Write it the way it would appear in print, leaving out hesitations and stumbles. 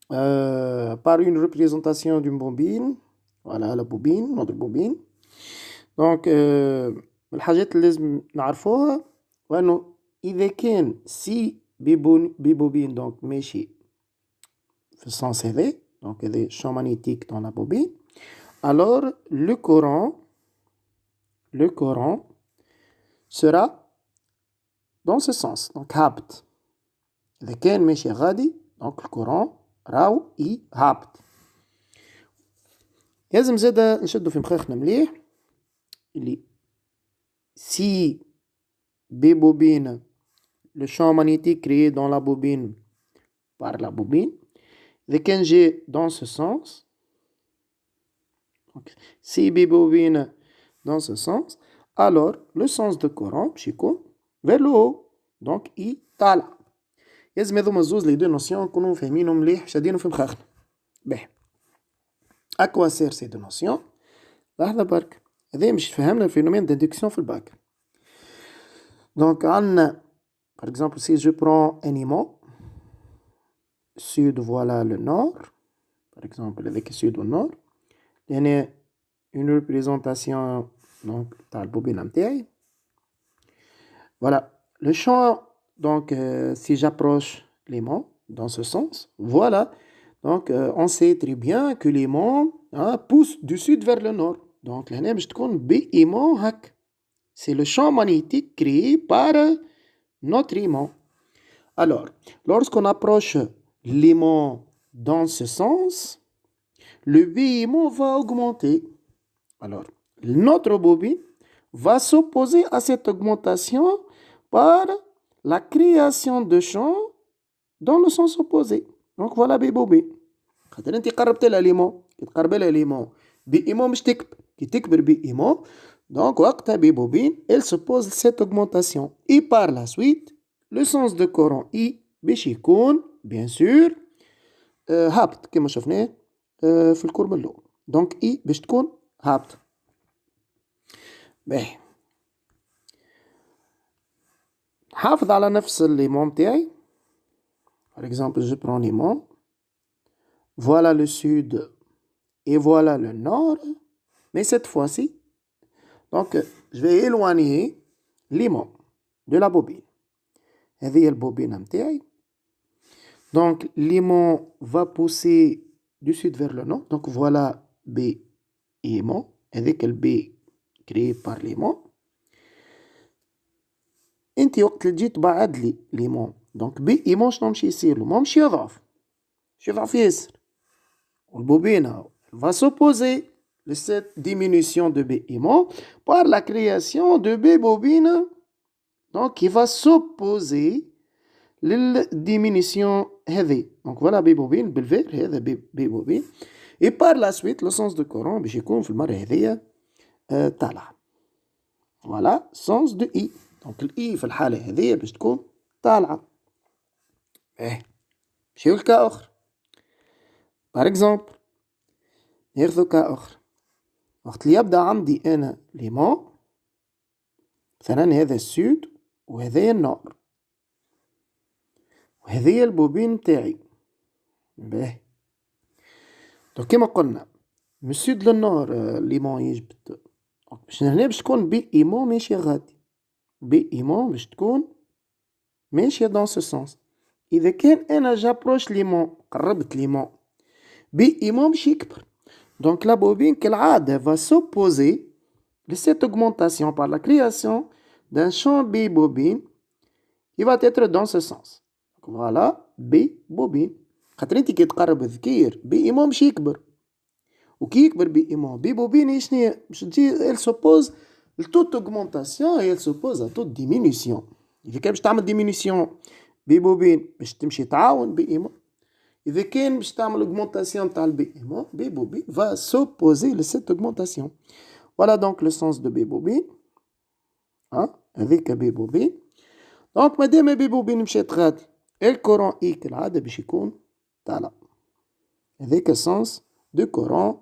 par une représentation d'une bobine. Voilà la bobine, notre bobine. Donc الحاجات اللي لازم نعرفوها وأنه إذا كان سي ببوبين دونك ماشي في السens هذا دونك هذا champ magnétique dans la bobine alors le courant sera dans ce sens donc هابط إذا كان ماشي غادي دونك الكورون راهو هابط لازم زادا نشدو في مخاخنا مليح اللي si B bobine le champ magnétique créé dans la bobine par la bobine إذا كان جاء dans ce sens donc, si B bobine dans ce sens alors le sens de courant باش يكون vers le haut donc I طالع لازم هذوما الزوز لي دو نوسيون نكونو فاهمينهم مليح شادينهم في مخاخنا باهي à quoi sert ces deux notions لحظة برك هذا مش فهمنا الفينومين d'induction في الباك donc عندنا par exemple si je prends un aimant sud voilà le nord par exemple avec sud au nord il y a une représentation donc تاع البوبينة نتاعي voilà le champ donc si j'approche l'aimant dans ce sens voilà donc on sait très bien que l'aimant pousse du sud vers le nord donc لهنا باش تكون بأيمون هك c'est le champ magnétique créé par notre aimant alors lorsqu'on approche l'aimant dans ce sens le B-aimant va augmenter alors notre bobine va s'opposer à cette augmentation par la création de champs dans le sens opposé donc voilà B bobine خاطر انت قربت لها ليمون كي تقرب لها ليمون بي ايمون باش تكبر كي تكبر بي ايمون donc وقتها بي بوبين elle s'oppose cette augmentation et par la suite le sens de courant I باش يكون bien sûr هابط كما شفناه في الكورب الاول donc I باش تكون هابط باهي حافظ على نفس الليمون تاعي par exemple je prends l'aimant voilà le sud et voilà le nord mais cette fois-ci donc je vais éloigner l'aimant de la bobine هذه هي البوبينة نتاعي donc l'aimant va pousser du sud vers le nord donc voilà B aimant هذاك ال B créé par l'aimant انت وقت اللي تجي تبعد لي l'aimant donc B aimant شنو مشي يصير له ما مشي يضعف مشي يضعف ياسر والبوبينة va s'opposer de cette diminution de B aimant par la création de B bobine donc qui va s'opposer للديمينيسيون هذه donc voilà B bobine بالفير هذا B bobine et par la suite le sens de courant باش يكون في المرة هذيا طالع voilà sens de I donc ال I في الحالة هذيا باش تكون طالعة نمشيو لكا آخر par exemple ناخذو كا آخر وقت اللي يبدأ عندي أنا ليمون مثلا هذا السود وهذايا النور وهذه البوبين نتاعي باهي دونك كيما قلنا من السود للنور ليمون يجبد باش هنا باش تكون بي ايمون ماشي غادي بي ايمون باش تكون ماشية دون سو سونس إذا كان أنا جابروش ليمون قربت ليمون بي ايمون باش يكبر دونك لا بوبين كالعادة va s'opposer de cette augmentation par la création d'un champ B bobine qui va être dans ce sens فوالا بي بوبين خاطر انت كي تقرب الذكير بي ايمون باش يكبر وكي يكبر بي ايمون بي بوبين شنو باش تجي ال سوبوز لتوت اوغمونطاسيون اي ال سوبوز ا توت ديمينيسيون اذا كان باش تعمل ديمينيسيون بي بوبين باش تمشي تعاون بي ايمون اذا كان باش تعمل اوغمونطاسيون تاع البي ايمون بي بوبين va s'opposer لسيت اوغمونطاسيون فوالا دونك لو سونس دو بي بوبين هذيك بي بوبين دونك مادام بي بوبين مشات غادي الكورون اي كالعادة باش يكون طالع هذاك السنس دو كورون